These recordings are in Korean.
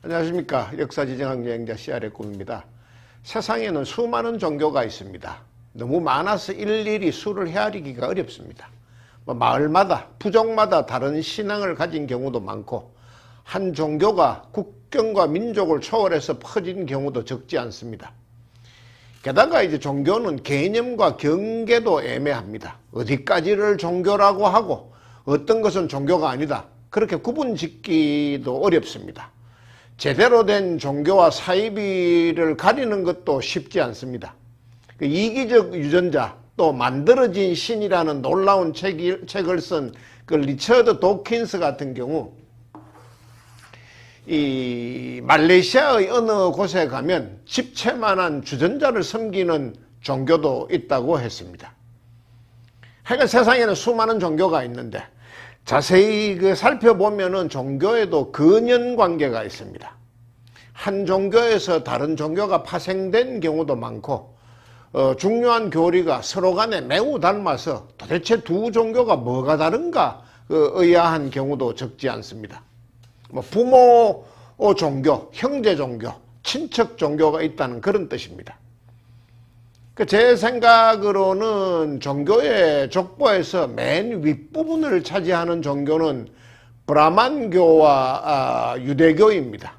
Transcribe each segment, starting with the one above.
안녕하십니까. 역사지정학 여행자 CR의 꿈입니다. 세상에는 수많은 종교가 있습니다. 너무 많아서 일일이 수를 헤아리기가 어렵습니다. 마을마다, 부족마다 다른 신앙을 가진 경우도 많고 한 종교가 국경과 민족을 초월해서 퍼진 경우도 적지 않습니다. 게다가 이제 종교는 개념과 경계도 애매합니다. 어디까지를 종교라고 하고 어떤 것은 종교가 아니다. 그렇게 구분 짓기도 어렵습니다. 제대로 된 종교와 사이비를 가리는 것도 쉽지 않습니다. 이기적 유전자 또 만들어진 신이라는 놀라운 책을 쓴 그 리처드 도킨스 같은 경우 이 말레이시아의 어느 곳에 가면 집채만한 주전자를 섬기는 종교도 있다고 했습니다. 하여간 세상에는 수많은 종교가 있는데 자세히 살펴보면은 종교에도 근연관계가 있습니다. 한 종교에서 다른 종교가 파생된 경우도 많고 중요한 교리가 서로 간에 매우 닮아서 도대체 두 종교가 뭐가 다른가 의아한 경우도 적지 않습니다. 부모 종교, 형제 종교, 친척 종교가 있다는 그런 뜻입니다. 제 생각으로는 종교의 족보에서 맨 윗부분을 차지하는 종교는 브라만교와 유대교입니다.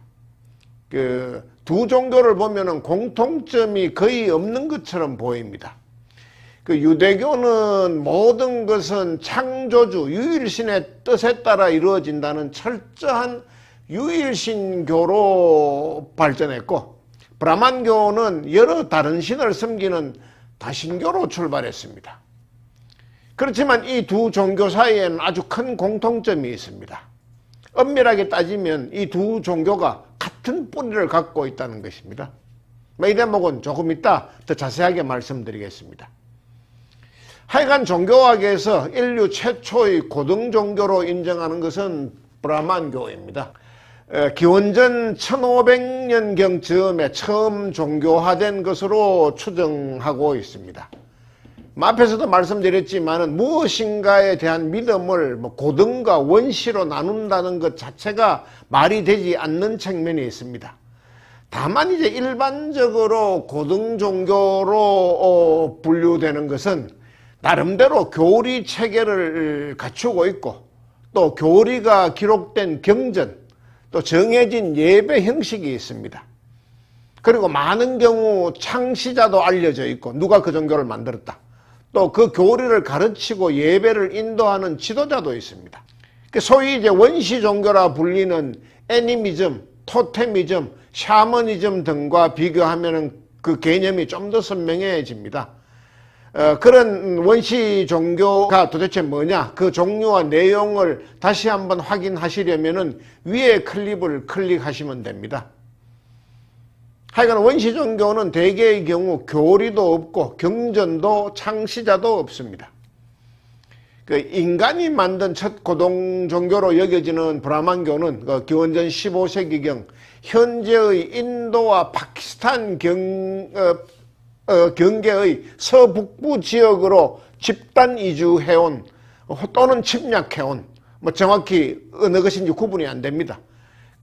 두 종교를 보면은 공통점이 거의 없는 것처럼 보입니다. 유대교는 모든 것은 창조주 유일신의 뜻에 따라 이루어진다는 철저한 유일신교로 발전했고, 브라만교는 여러 다른 신을 섬기는 다신교로 출발했습니다. 그렇지만 이 두 종교 사이에는 아주 큰 공통점이 있습니다. 엄밀하게 따지면 이 두 종교가 같은 뿌리를 갖고 있다는 것입니다. 이 대목은 조금 이따 더 자세하게 말씀드리겠습니다. 하여간 종교학에서 인류 최초의 고등종교로 인정하는 것은 브라만교입니다. 기원전 1500년경 즈음에 처음 종교화된 것으로 추정하고 있습니다. 앞에서도 말씀드렸지만 무엇인가에 대한 믿음을 고등과 원시로 나눈다는 것 자체가 말이 되지 않는 측면이 있습니다. 다만 이제 일반적으로 고등종교로 분류되는 것은 나름대로 교리 체계를 갖추고 있고 또 교리가 기록된 경전 또 정해진 예배 형식이 있습니다. 그리고 많은 경우 창시자도 알려져 있고 누가 그 종교를 만들었다. 또 그 교리를 가르치고 예배를 인도하는 지도자도 있습니다. 소위 이제 원시 종교라 불리는 애니미즘, 토테미즘, 샤머니즘 등과 비교하면 그 개념이 좀 더 선명해집니다. 그런 원시 종교가 도대체 뭐냐, 그 종류와 내용을 다시 한번 확인하시려면은 위에 클립을 클릭하시면 됩니다. 하여간 원시 종교는 대개의 경우 교리도 없고 경전도 창시자도 없습니다. 인간이 만든 첫 고등 종교로 여겨지는 브라만교는 기원전 15세기경 현재의 인도와 파키스탄 경계의 서북부 지역으로 집단 이주해온 또는 침략해온 정확히 어느 것인지 구분이 안 됩니다.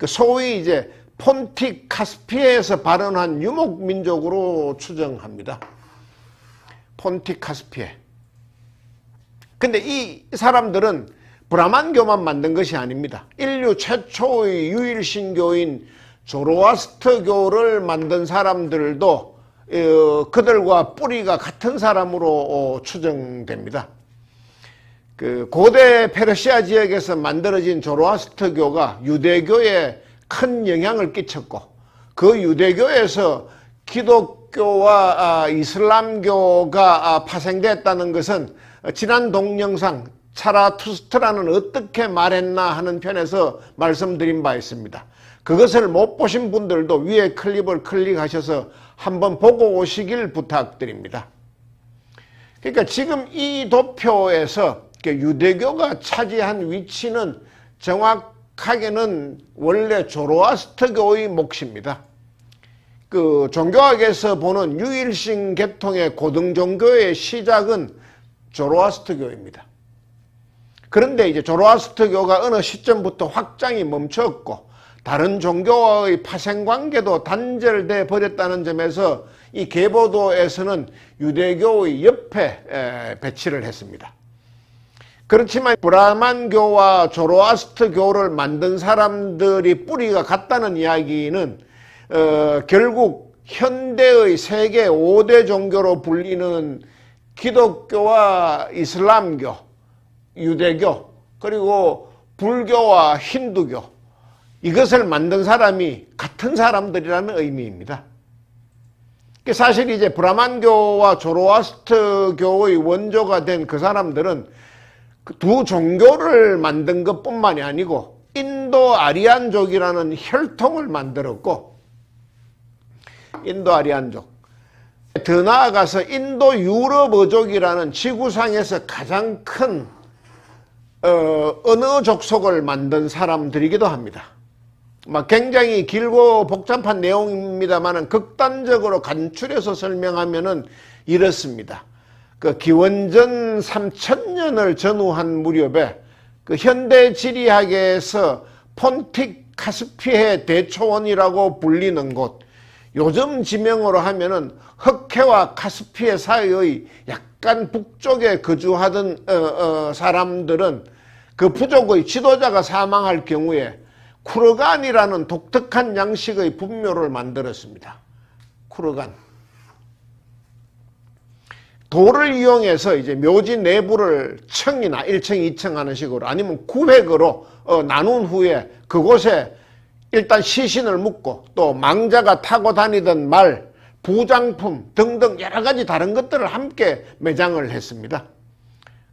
소위 이제 폰틱 카스피에에서 발원한 유목민족으로 추정합니다. 폰틱 카스피에. 근데 이 사람들은 브라만교만 만든 것이 아닙니다. 인류 최초의 유일신교인 조로아스터교를 만든 사람들도 그들과 뿌리가 같은 사람으로 추정됩니다. 고대 페르시아 지역에서 만들어진 조로아스터교가 유대교에 큰 영향을 끼쳤고 그 유대교에서 기독교와 이슬람교가 파생됐다는 것은 지난 동영상 차라투스트라는 어떻게 말했나 하는 편에서 말씀드린 바 있습니다. 그것을 못 보신 분들도 위에 클립을 클릭하셔서 한번 보고 오시길 부탁드립니다. 그러니까 지금 이 도표에서 유대교가 차지한 위치는 정확하게는 원래 조로아스터교의 몫입니다. 종교학에서 보는 유일신 계통의 고등종교의 시작은 조로아스터교입니다. 그런데 이제 조로아스터교가 어느 시점부터 확장이 멈췄고 다른 종교와의 파생관계도 단절돼 버렸다는 점에서 이 계보도에서는 유대교의 옆에 배치를 했습니다. 그렇지만 브라만교와 조로아스터교를 만든 사람들이 뿌리가 같다는 이야기는 결국 현대의 세계 5대 종교로 불리는 기독교와 이슬람교, 유대교, 그리고 불교와 힌두교, 이것을 만든 사람이 같은 사람들이라는 의미입니다. 사실 이제 브라만교와 조로아스터교의 원조가 된 그 사람들은 두 종교를 만든 것뿐만이 아니고 인도 아리안족이라는 혈통을 만들었고, 인도 아리안족, 더 나아가서 인도 유럽어족이라는 지구상에서 가장 큰 언어 족속을 만든 사람들이기도 합니다. 굉장히 길고 복잡한 내용입니다만 극단적으로 간추려서 설명하면은 이렇습니다. 그 기원전 3000년을 전후한 무렵에 그 현대 지리학에서 폰틱 카스피해 대초원이라고 불리는 곳, 요즘 지명으로 하면은 흑해와 카스피해 사이의 약간 북쪽에 거주하던 사람들은 그 부족의 지도자가 사망할 경우에 쿠르간이라는 독특한 양식의 분묘를 만들었습니다. 쿠르간. 돌을 이용해서 이제 묘지 내부를 층이나 1층, 2층 하는 식으로 아니면 구획으로 나눈 후에 그곳에 일단 시신을 묻고 또 망자가 타고 다니던 말, 부장품 등등 여러 가지 다른 것들을 함께 매장을 했습니다.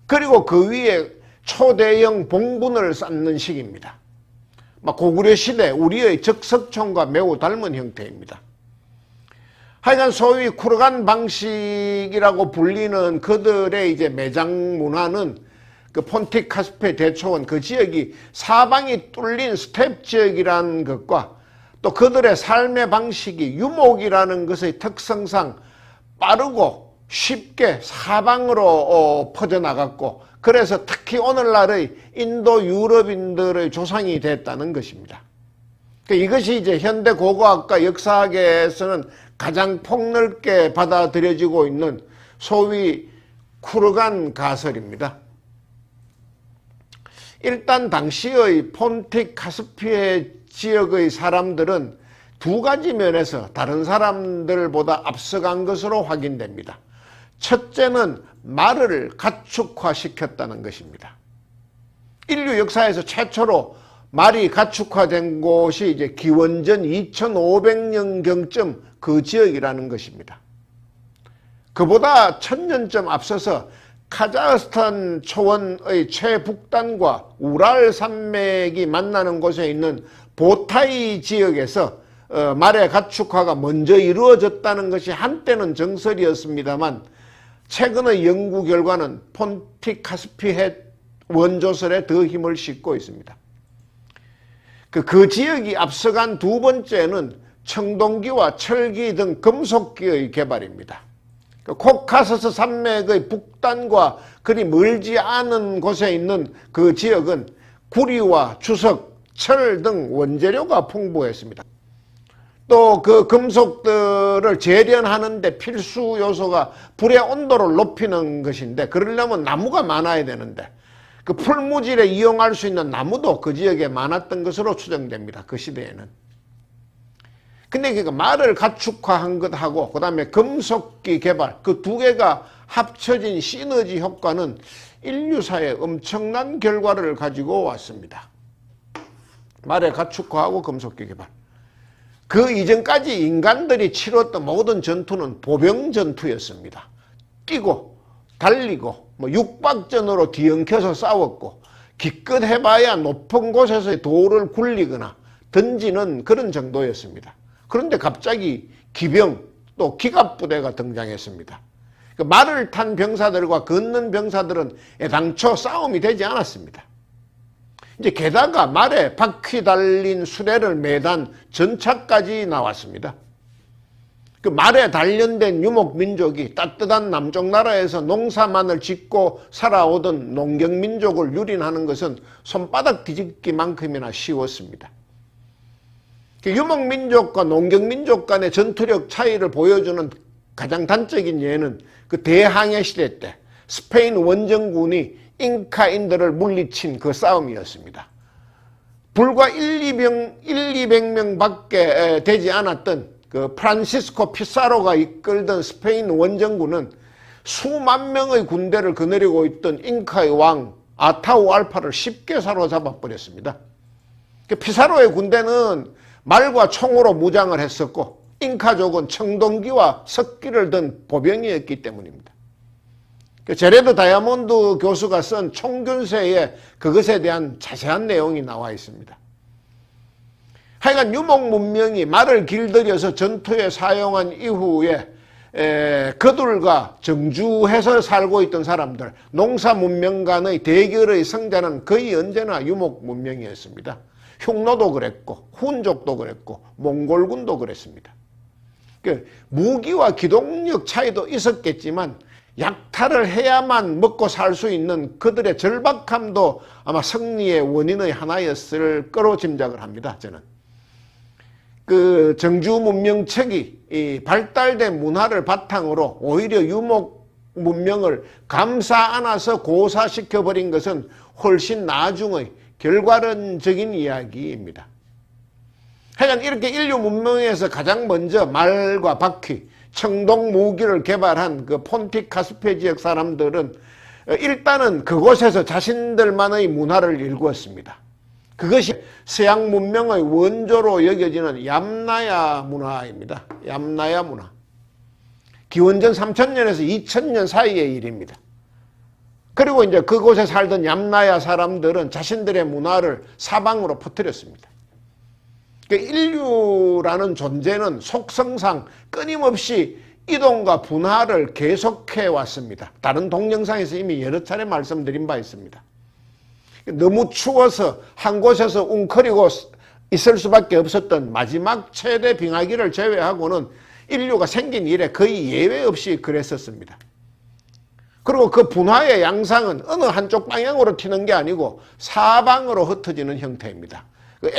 그리고 그 위에 초대형 봉분을 쌓는 식입니다. 고구려 시대 우리의 적석촌과 매우 닮은 형태입니다. 하여간 소위 쿠르간 방식이라고 불리는 그들의 이제 매장 문화는 그 폰틱 카스피해 대초원 그 지역이 사방이 뚫린 스텝 지역이라는 것과 또 그들의 삶의 방식이 유목이라는 것의 특성상 빠르고 쉽게 사방으로 퍼져나갔고, 그래서 특히 오늘날의 인도 유럽인들의 조상이 됐다는 것입니다. 이것이 이제 현대 고고학과 역사학에서는 가장 폭넓게 받아들여지고 있는 소위 쿠르간 가설입니다. 일단 당시의 폰틱 카스피해 지역의 사람들은 두 가지 면에서 다른 사람들보다 앞서간 것으로 확인됩니다. 첫째는 말을 가축화시켰다는 것입니다. 인류 역사에서 최초로 말이 가축화된 곳이 이제 기원전 2500년경쯤 그 지역이라는 것입니다. 그보다 1000년쯤 앞서서 카자흐스탄 초원의 최북단과 우랄 산맥이 만나는 곳에 있는 보타이 지역에서 말의 가축화가 먼저 이루어졌다는 것이 한때는 정설이었습니다만 최근의 연구 결과는 폰틱 카스피해 원조설에 더 힘을 싣고 있습니다. 그 지역이 앞서간 두 번째는 청동기와 철기 등 금속기의 개발입니다. 코카서스 산맥의 북단과 그리 멀지 않은 곳에 있는 그 지역은 구리와 주석, 철 등 원재료가 풍부했습니다. 또 그 금속들을 재련하는 데 필수 요소가 불의 온도를 높이는 것인데, 그러려면 나무가 많아야 되는데 그 풀무질에 이용할 수 있는 나무도 그 지역에 많았던 것으로 추정됩니다. 그 시대에는. 근데 그러니까 말을 가축화한 것하고 그 다음에 금속기 개발, 그 두 개가 합쳐진 시너지 효과는 인류사에 엄청난 결과를 가지고 왔습니다. 말의 가축화하고 금속기 개발. 그 이전까지 인간들이 치렀던 모든 전투는 보병 전투였습니다. 뛰고 달리고 육박전으로 뒤엉켜서 싸웠고, 기껏 해봐야 높은 곳에서 돌을 굴리거나 던지는 그런 정도였습니다. 그런데 갑자기 기병 또 기갑부대가 등장했습니다. 말을 탄 병사들과 걷는 병사들은 애당초 싸움이 되지 않았습니다. 이제 게다가 말에 바퀴 달린 수레를 매단 전차까지 나왔습니다. 그 말에 단련된 유목민족이 따뜻한 남쪽 나라에서 농사만을 짓고 살아오던 농경민족을 유린하는 것은 손바닥 뒤집기만큼이나 쉬웠습니다. 유목민족과 농경민족 간의 전투력 차이를 보여주는 가장 단적인 예는 그 대항해 시대 때 스페인 원정군이 잉카인들을 물리친 그 싸움이었습니다. 불과 200명 밖에 되지 않았던 그 프란시스코 피사로가 이끌던 스페인 원정군은 수만 명의 군대를 거느리고 있던 잉카의 왕 아타우알파를 쉽게 사로잡아 버렸습니다. 피사로의 군대는 말과 총으로 무장을 했었고 잉카족은 청동기와 석기를 든 보병이었기 때문입니다. 제레드 다이아몬드 교수가 쓴 총균세에 그것에 대한 자세한 내용이 나와 있습니다. 하여간 유목 문명이 말을 길들여서 전투에 사용한 이후에 그들과 정주해서 살고 있던 사람들, 농사 문명 간의 대결의 성자는 거의 언제나 유목 문명이었습니다. 흉노도 그랬고 훈족도 그랬고 몽골군도 그랬습니다. 무기와 기동력 차이도 있었겠지만 약탈을 해야만 먹고 살 수 있는 그들의 절박함도 아마 승리의 원인의 하나였을 거로 짐작을 합니다. 저는 그 정주 문명책이 발달된 문화를 바탕으로 오히려 유목 문명을 감싸 안아서 고사시켜 버린 것은 훨씬 나중의 결과론적인 이야기입니다. 하여간 이렇게 인류 문명에서 가장 먼저 말과 바퀴, 청동 무기를 개발한 그 폰틱 카스페 지역 사람들은 일단은 그곳에서 자신들만의 문화를 일구었습니다. 그것이 서양 문명의 원조로 여겨지는 얌나야 문화입니다. 얌나야 문화. 기원전 3000년에서 2000년 사이의 일입니다. 그리고 이제 그곳에 살던 얌나야 사람들은 자신들의 문화를 사방으로 퍼뜨렸습니다. 인류라는 존재는 속성상 끊임없이 이동과 분화를 계속해 왔습니다. 다른 동영상에서 이미 여러 차례 말씀드린 바 있습니다. 너무 추워서 한 곳에서 웅크리고 있을 수밖에 없었던 마지막 최대 빙하기를 제외하고는 인류가 생긴 이래 거의 예외 없이 그랬었습니다. 그리고 그 분화의 양상은 어느 한쪽 방향으로 튀는 게 아니고 사방으로 흩어지는 형태입니다. 그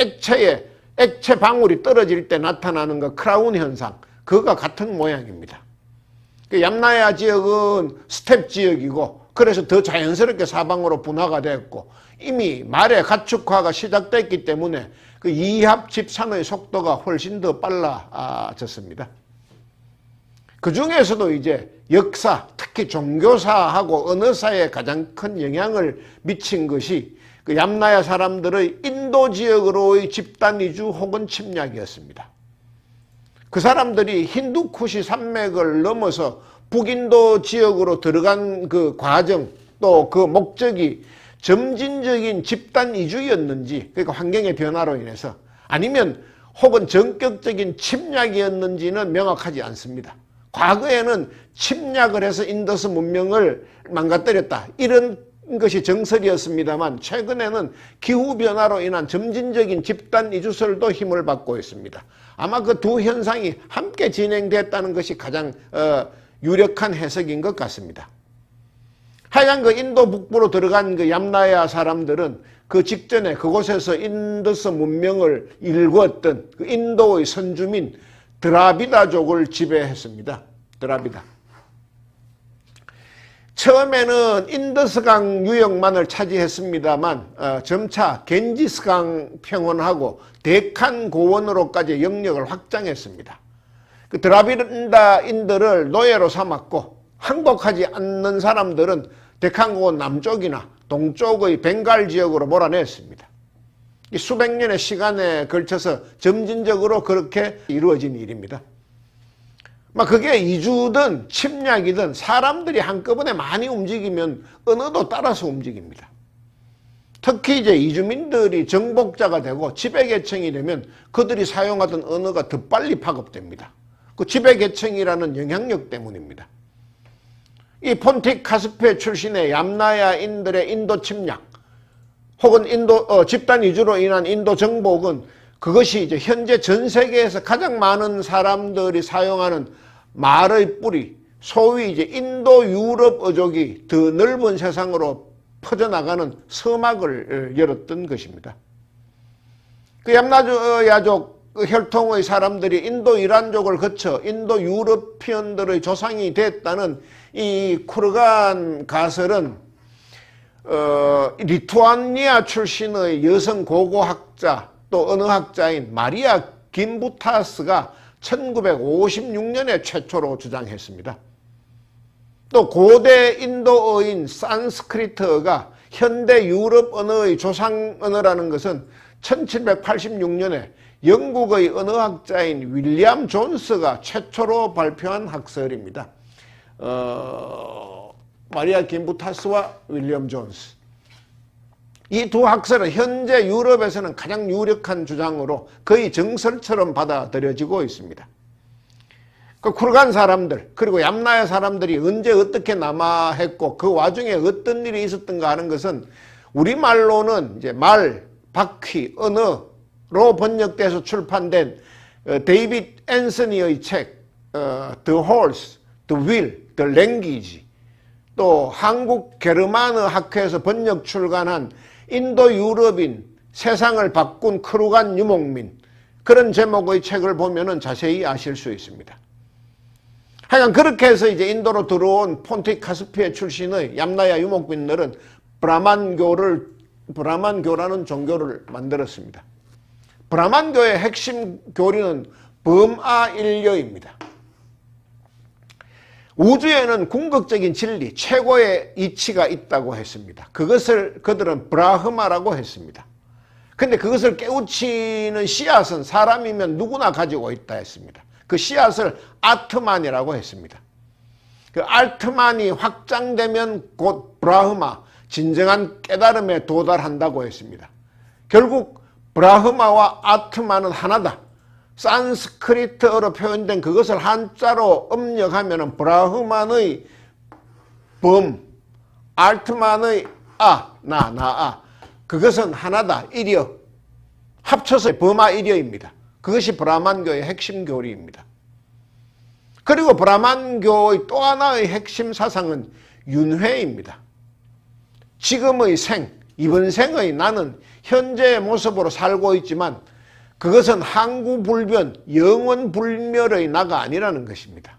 액체 방울이 떨어질 때 나타나는 그 크라운 현상, 그거가 같은 모양입니다. 그 얌나야 지역은 스텝 지역이고 그래서 더 자연스럽게 사방으로 분화가 됐고 이미 말의 가축화가 시작됐기 때문에 그 이합 집산의 속도가 훨씬 더 빨라졌습니다. 그 중에서도 이제 역사, 특히 종교사하고 언어사에 가장 큰 영향을 미친 것이 그 얌나야 사람들의 인도 지역으로의 집단 이주 혹은 침략이었습니다. 그 사람들이 힌두쿠시 산맥을 넘어서 북인도 지역으로 들어간 그 과정 또 그 목적이 점진적인 집단 이주였는지 그러니까 환경의 변화로 인해서 아니면 혹은 전격적인 침략이었는지는 명확하지 않습니다. 과거에는 침략을 해서 인더스 문명을 망가뜨렸다 이런 것이 정설이었습니다만 최근에는 기후변화로 인한 점진적인 집단 이주설도 힘을 받고 있습니다. 아마 그 두 현상이 함께 진행됐다는 것이 가장 유력한 해석인 것 같습니다. 하여간 그 인도 북부로 들어간 그 얌나야 사람들은 그 직전에 그곳에서 인더스 문명을 일구었던 그 인도의 선주민 드라비다족을 지배했습니다. 드라비다. 처음에는 인더스강 유역만을 차지했습니다만 점차 겐지스강 평원하고 데칸 고원으로까지 영역을 확장했습니다. 그 드라비다인들을 노예로 삼았고 항복하지 않는 사람들은 데칸 고원 남쪽이나 동쪽의 벵갈 지역으로 몰아냈습니다. 수백 년의 시간에 걸쳐서 점진적으로 그렇게 이루어진 일입니다. 그게 이주든 침략이든 사람들이 한꺼번에 많이 움직이면 언어도 따라서 움직입니다. 특히 이제 이주민들이 정복자가 되고 지배계층이 되면 그들이 사용하던 언어가 더 빨리 파급됩니다. 그 지배계층이라는 영향력 때문입니다. 이 폰틱 카스페 출신의 얌나야인들의 인도 침략 혹은 집단 이주로 인한 인도 정복은 그것이 이제 현재 전 세계에서 가장 많은 사람들이 사용하는 말의 뿌리, 소위 이제 인도 유럽 어족이 더 넓은 세상으로 퍼져나가는 서막을 열었던 것입니다. 그 얌나야족 혈통의 사람들이 인도 이란족을 거쳐 인도 유러피언들의 조상이 됐다는 이 쿠르간 가설은 리투아니아 출신의 여성 고고학자 또 언어학자인 마리아 김부타스가 1956년에 최초로 주장했습니다. 또 고대 인도어인 산스크리트어가 현대 유럽 언어의 조상 언어라는 것은 1786년에 영국의 언어학자인 윌리엄 존스가 최초로 발표한 학설입니다. 마리아 김부타스와 윌리엄 존스. 이 두 학설은 현재 유럽에서는 가장 유력한 주장으로 거의 정설처럼 받아들여지고 있습니다. 그 쿠르간 사람들 그리고 얌나야 사람들이 언제 어떻게 남하했고 그 와중에 어떤 일이 있었던가 하는 것은 우리말로는 이제 말, 바퀴, 언어로 번역돼서 출판된 데이빗 앤서니의 책 The Horse, The Wheel, The Language 또 한국 게르만어 학회에서 번역 출간한 인도 유럽인 세상을 바꾼 쿠르간 유목민 그런 제목의 책을 보면은 자세히 아실 수 있습니다. 하여간 그렇게 해서 이제 인도로 들어온 폰틱 카스피에 출신의 얌나야 유목민들은 브라만교라는 종교를 만들었습니다. 브라만교의 핵심 교리는 범아일려입니다. 우주에는 궁극적인 진리, 최고의 이치가 있다고 했습니다. 그것을 그들은 브라흐마라고 했습니다. 근데 그것을 깨우치는 씨앗은 사람이면 누구나 가지고 있다 했습니다. 그 씨앗을 아트만이라고 했습니다. 그 아트만이 확장되면 곧 브라흐마, 진정한 깨달음에 도달한다고 했습니다. 결국 브라흐마와 아트만은 하나다. 산스크리트어로 표현된 그것을 한자로 음력하면 브라흐만의 범, 아트만의 나아 그것은 하나다, 일여. 합쳐서 범아일여입니다. 그것이 브라만교의 핵심 교리입니다. 그리고 브라만교의 또 하나의 핵심 사상은 윤회입니다. 지금의 생, 이번 생의 나는 현재의 모습으로 살고 있지만 그것은 항구불변, 영원불멸의 나가 아니라는 것입니다.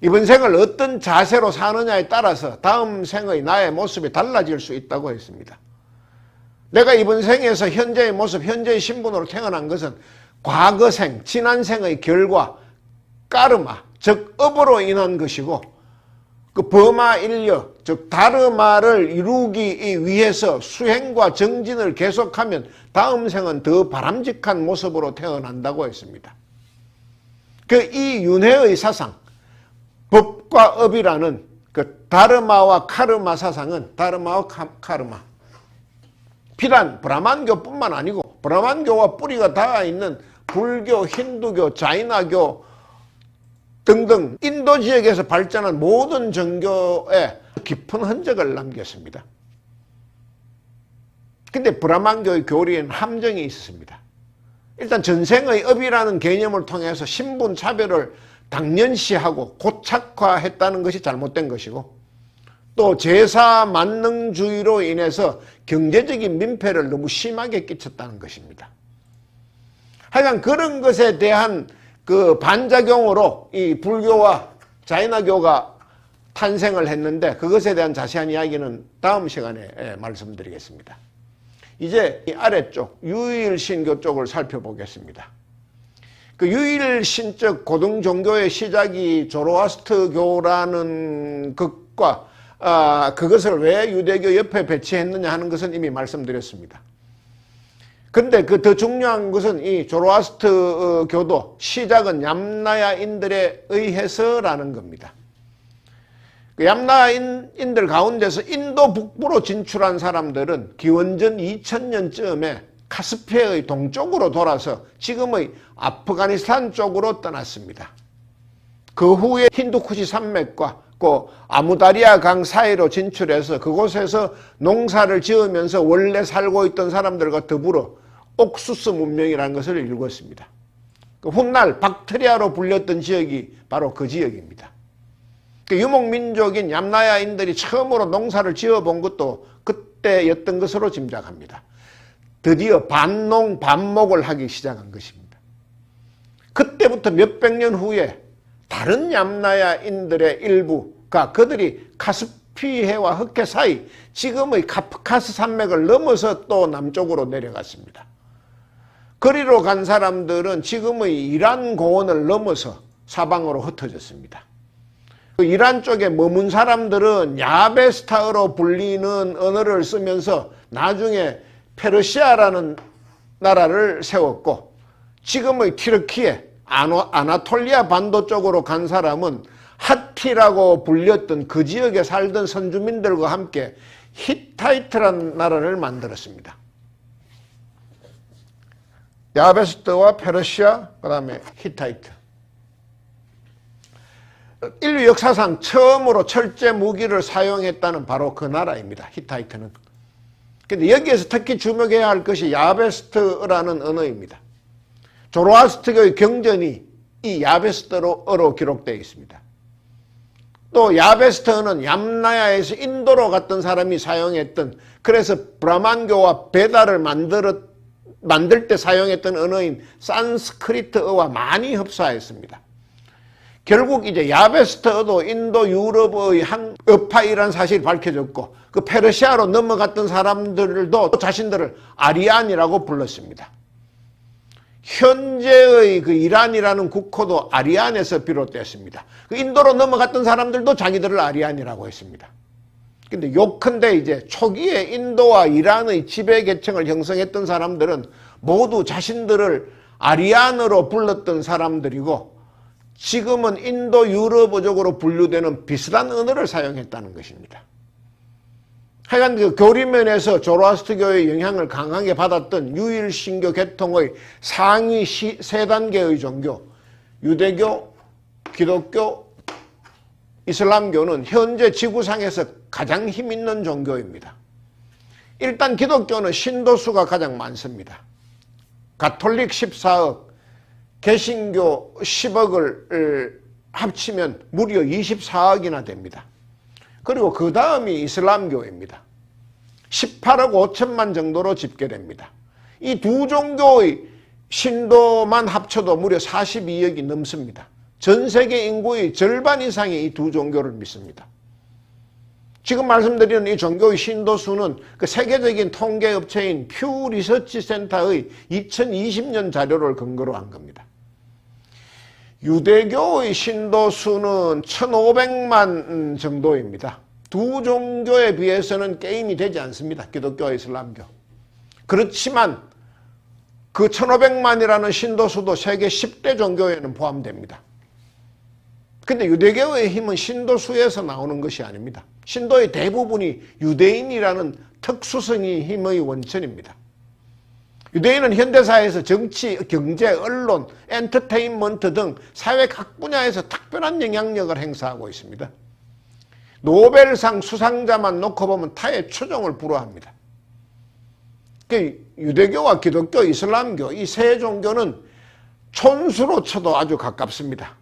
이번 생을 어떤 자세로 사느냐에 따라서 다음 생의 나의 모습이 달라질 수 있다고 했습니다. 내가 이번 생에서 현재의 모습, 현재의 신분으로 태어난 것은 과거생, 지난생의 결과, 까르마, 즉 업으로 인한 것이고 그 범아일려, 즉 다르마를 이루기 위해서 수행과 정진을 계속하면 다음 생은 더 바람직한 모습으로 태어난다고 했습니다. 이 윤회의 사상, 법과 업이라는 그 다르마와 카르마 사상은 다르마와 카르마 비단 브라만교뿐만 아니고 브라만교와 뿌리가 닿아 있는 불교, 힌두교, 자이나교 등등 인도 지역에서 발전한 모든 종교에 깊은 흔적을 남겼습니다. 근데 브라만교의 교리에는 함정이 있었습니다. 일단 전생의 업이라는 개념을 통해서 신분 차별을 당연시하고 고착화했다는 것이 잘못된 것이고 또 제사 만능주의로 인해서 경제적인 민폐를 너무 심하게 끼쳤다는 것입니다. 하여간 그런 것에 대한 그 반작용으로 이 불교와 자이나교가 탄생을 했는데 그것에 대한 자세한 이야기는 다음 시간에 말씀드리겠습니다. 이제 이 아래쪽 유일신교 쪽을 살펴보겠습니다. 그 유일신적 고등종교의 시작이 조로아스트교라는 것과 그것을 왜 유대교 옆에 배치했느냐 하는 것은 이미 말씀드렸습니다. 근데 그 더 중요한 것은 이 조로아스트 교도 시작은 얌나야인들에 의해서라는 겁니다. 그 얌나야인들 가운데서 인도 북부로 진출한 사람들은 기원전 2000년쯤에 카스피해의 동쪽으로 돌아서 지금의 아프가니스탄 쪽으로 떠났습니다. 그 후에 힌두쿠시 산맥과 그 아무다리아 강 사이로 진출해서 그곳에서 농사를 지으면서 원래 살고 있던 사람들과 더불어 옥수수 문명이라는 것을 일궜습니다. 그 훗날 박트리아로 불렸던 지역이 바로 그 지역입니다. 그 유목민족인 얌나야인들이 처음으로 농사를 지어본 것도 그때였던 것으로 짐작합니다. 드디어 반농 반목을 하기 시작한 것입니다. 그때부터 몇백 년 후에 다른 얌나야인들의 일부가 그들이 카스피해와 흑해 사이 지금의 카프카스 산맥을 넘어서 또 남쪽으로 내려갔습니다. 거리로 간 사람들은 지금의 이란 고원을 넘어서 사방으로 흩어졌습니다. 그 이란 쪽에 머문 사람들은 야베스타어로 불리는 언어를 쓰면서 나중에 페르시아라는 나라를 세웠고, 지금의 튀르키예, 아나톨리아 반도 쪽으로 간 사람은 하티라고 불렸던 그 지역에 살던 선주민들과 함께 히타이트라는 나라를 만들었습니다. 야베스트와 페르시아, 그 다음에 히타이트. 인류 역사상 처음으로 철제 무기를 사용했다는 바로 그 나라입니다. 히타이트는. 근데 여기에서 특히 주목해야 할 것이 야베스트라는 언어입니다. 조로아스트교의 경전이 이 야베스트어로 기록되어 있습니다. 또 야베스트어는 얌나야에서 인도로 갔던 사람이 사용했던, 그래서 브라만교와 베다를 만들 때 사용했던 언어인 산스크리트어와 많이 흡사했습니다. 결국 이제 야베스트어도 인도 유럽의 한 어파이라는 사실이 밝혀졌고, 그 페르시아로 넘어갔던 사람들도 자신들을 아리안이라고 불렀습니다. 현재의 그 이란이라는 국호도 아리안에서 비롯됐습니다. 그 인도로 넘어갔던 사람들도 자기들을 아리안이라고 했습니다. 근데 요컨대 이제 초기에 인도와 이란의 지배 계층을 형성했던 사람들은 모두 자신들을 아리안으로 불렀던 사람들이고, 지금은 인도 유럽어족으로 분류되는 비슷한 언어를 사용했다는 것입니다. 하여간 그 교리면에서 조로아스트교의 영향을 강하게 받았던 유일신교 계통의 상위 세 단계의 종교, 유대교, 기독교, 이슬람교는 현재 지구상에서 가장 힘 있는 종교입니다. 일단 기독교는 신도수가 가장 많습니다. 가톨릭 14억, 개신교 10억을 합치면 무려 24억이나 됩니다. 그리고 그 다음이 이슬람교입니다. 18억 5천만 정도로 집계됩니다. 이 두 종교의 신도만 합쳐도 무려 42억이 넘습니다. 전 세계 인구의 절반 이상이 이 두 종교를 믿습니다. 지금 말씀드리는 이 종교의 신도수는 그 세계적인 통계업체인 퓨 리서치 센터의 2020년 자료를 근거로 한 겁니다. 유대교의 신도수는 1500만 정도입니다. 두 종교에 비해서는 게임이 되지 않습니다. 기독교와 이슬람교. 그렇지만 그 1500만이라는 신도수도 세계 10대 종교에는 포함됩니다. 근데 유대교의 힘은 신도수에서 나오는 것이 아닙니다. 신도의 대부분이 유대인이라는 특수성이 힘의 원천입니다. 유대인은 현대사회에서 정치, 경제, 언론, 엔터테인먼트 등 사회 각 분야에서 특별한 영향력을 행사하고 있습니다. 노벨상 수상자만 놓고 보면 타의 추종을 불허합니다. 유대교와 기독교, 이슬람교 이 세 종교는 촌수로 쳐도 아주 가깝습니다.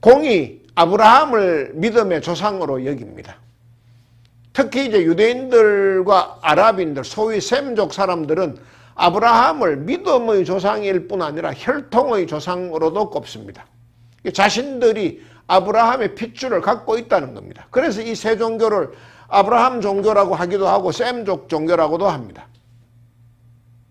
공이 아브라함을 믿음의 조상으로 여깁니다. 특히 이제 유대인들과 아랍인들, 소위 셈족 사람들은 아브라함을 믿음의 조상일 뿐 아니라 혈통의 조상으로도 꼽습니다. 자신들이 아브라함의 핏줄을 갖고 있다는 겁니다. 그래서 이 세 종교를 아브라함 종교라고 하기도 하고 셈족 종교라고도 합니다.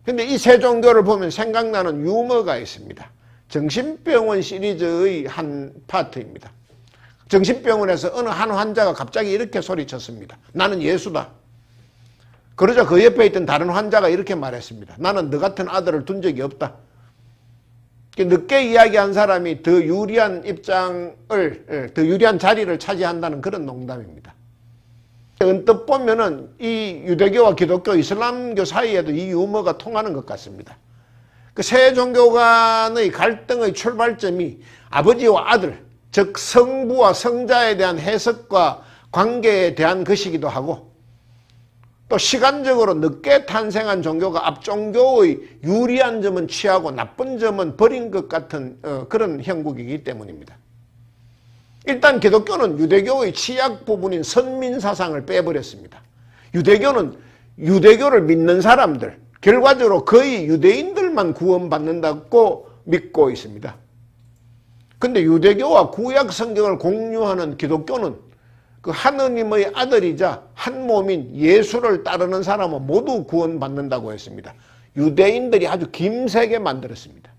근데 이 세 종교를 보면 생각나는 유머가 있습니다. 정신병원 시리즈의 한 파트입니다. 정신병원에서 어느 한 환자가 갑자기 이렇게 소리쳤습니다. 나는 예수다. 그러자 그 옆에 있던 다른 환자가 이렇게 말했습니다. 나는 너 같은 아들을 둔 적이 없다. 늦게 이야기한 사람이 더 유리한 더 유리한 자리를 차지한다는 그런 농담입니다. 언뜻 보면은 이 유대교와 기독교, 이슬람교 사이에도 이 유머가 통하는 것 같습니다. 그 세 종교 간의 갈등의 출발점이 아버지와 아들, 즉 성부와 성자에 대한 해석과 관계에 대한 것이기도 하고, 또 시간적으로 늦게 탄생한 종교가 앞종교의 유리한 점은 취하고 나쁜 점은 버린 것 같은 그런 형국이기 때문입니다. 일단 기독교는 유대교의 치약 부분인 선민사상을 빼버렸습니다. 유대교는 유대교를 믿는 사람들, 결과적으로 거의 유대인들만 구원받는다고 믿고 있습니다. 근데 유대교와 구약 성경을 공유하는 기독교는 그 하느님의 아들이자 한 몸인 예수를 따르는 사람은 모두 구원받는다고 했습니다. 유대인들이 아주 김세게 만들었습니다.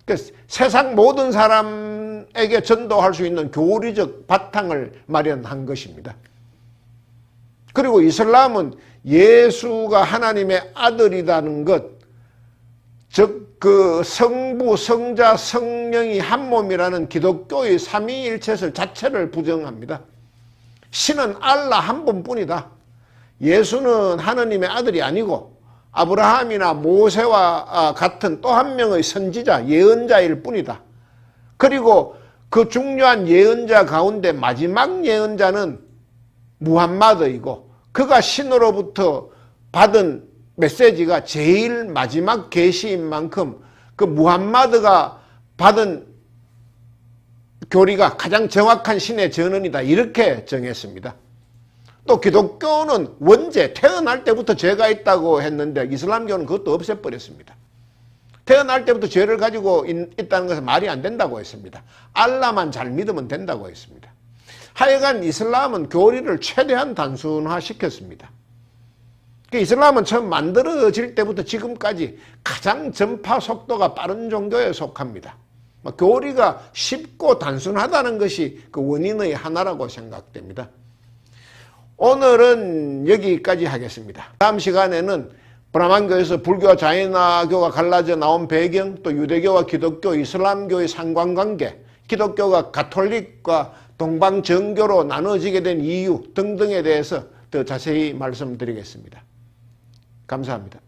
그래서 세상 모든 사람에게 전도할 수 있는 교리적 바탕을 마련한 것입니다. 그리고 이슬람은 예수가 하나님의 아들이라는 것, 즉 그 성부, 성자, 성령이 한 몸이라는 기독교의 삼위일체설 자체를 부정합니다. 신은 알라 한 분뿐이다. 예수는 하느님의 아들이 아니고 아브라함이나 모세와 같은 또 한 명의 선지자, 예언자일 뿐이다. 그리고 그 중요한 예언자 가운데 마지막 예언자는 무함마드이고 그가 신으로부터 받은 메시지가 제일 마지막 계시인 만큼 그 무함마드가 받은 교리가 가장 정확한 신의 전언이다. 이렇게 정했습니다. 또 기독교는 원죄, 태어날 때부터 죄가 있다고 했는데 이슬람교는 그것도 없애버렸습니다. 태어날 때부터 죄를 가지고 있다는 것은 말이 안 된다고 했습니다. 알라만 잘 믿으면 된다고 했습니다. 하여간 이슬람은 교리를 최대한 단순화시켰습니다. 이슬람은 처음 만들어질 때부터 지금까지 가장 전파 속도가 빠른 종교에 속합니다. 교리가 쉽고 단순하다는 것이 그 원인의 하나라고 생각됩니다. 오늘은 여기까지 하겠습니다. 다음 시간에는 브라만교에서 불교와 자이나교가 갈라져 나온 배경, 또 유대교와 기독교, 이슬람교의 상관관계, 기독교가 가톨릭과 동방정교로 나눠지게 된 이유 등등에 대해서 더 자세히 말씀드리겠습니다. 감사합니다.